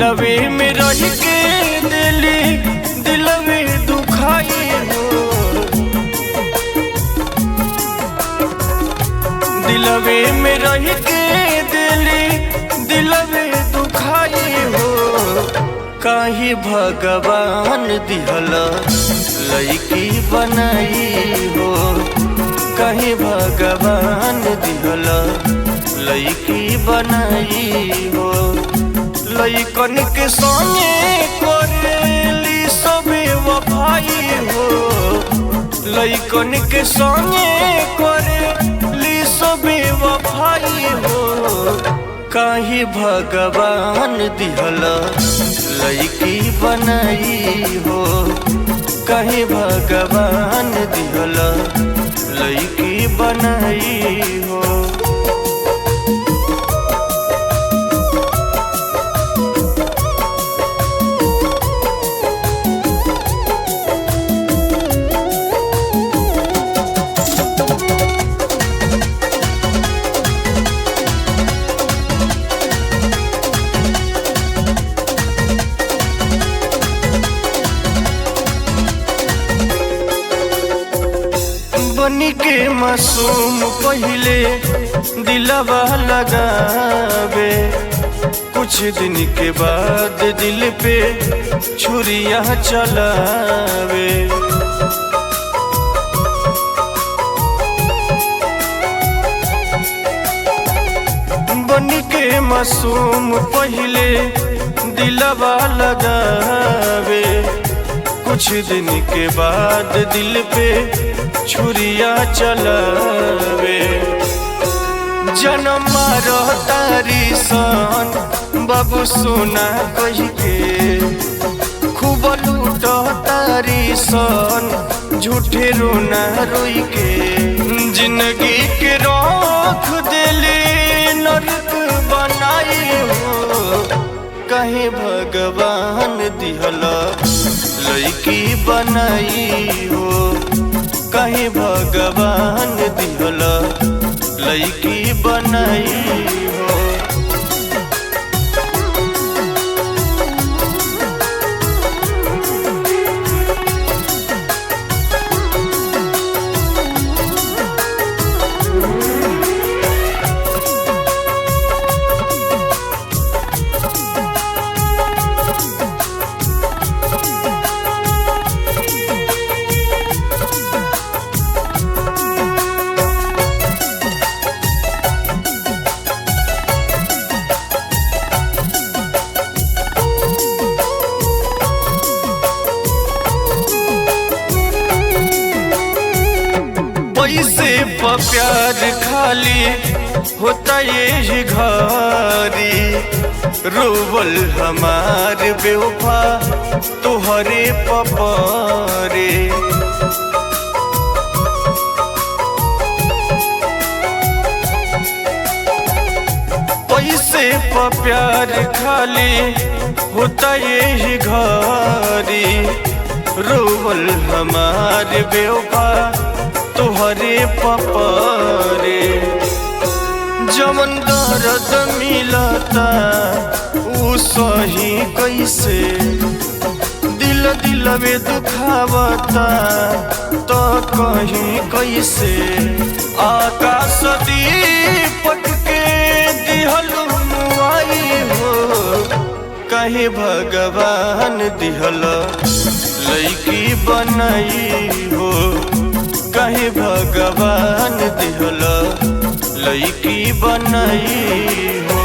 दिलवे में रह के दिलवे दुखाई हो। दिलवे में रह के दिलवे दुखाई हो। काहे भगवान दिहला लईकी बनाई हो। काहे भगवान दिहला लईकी बनाई हो। लइकन के संगे करेली सबे वफाई हो। लइकन के संगे करेली सबे वफाई हो। काहे भगवान दिहला लईकी बनाई हो। काहे भगवान दिहला लईकी बनाई हो। बनी के मासूम पहले दिलवा लगावे। कुछ दिन के बाद दिल पे छुरिया चलावे। बनी के मासूम पहले दिलवा लगावे। कुछ दिन के बाद दिल पे छुरिया चलावे। जन्म तारी सन बाबू सोना कह के। खूब लूट तारी सन झूठे रोना रोई के। जिंदगी के रख दिले नरक बनाई हो। काहे भगवान दिहला लईकी बनाई हो। काहे भगवान दिहला लईकी बनाई हो। पैसे पर प्यार खाली होता ये घरी। रोवल हमार बेवफा तोहरे पपरे। पैसे पर प्यार खाली होता ये घरी। रोवल हमार बेवफा तोहरे पपरे। जमन दर्द मिलता उ सही कैसे। दिल में दुखावता तो कहीं कैसे। आकाश दीपक के दिहल मुआई हो। काहे भगवान दिहला लईकी बनाई हो। काहे भगवान दिहला लईकी बनाई हो।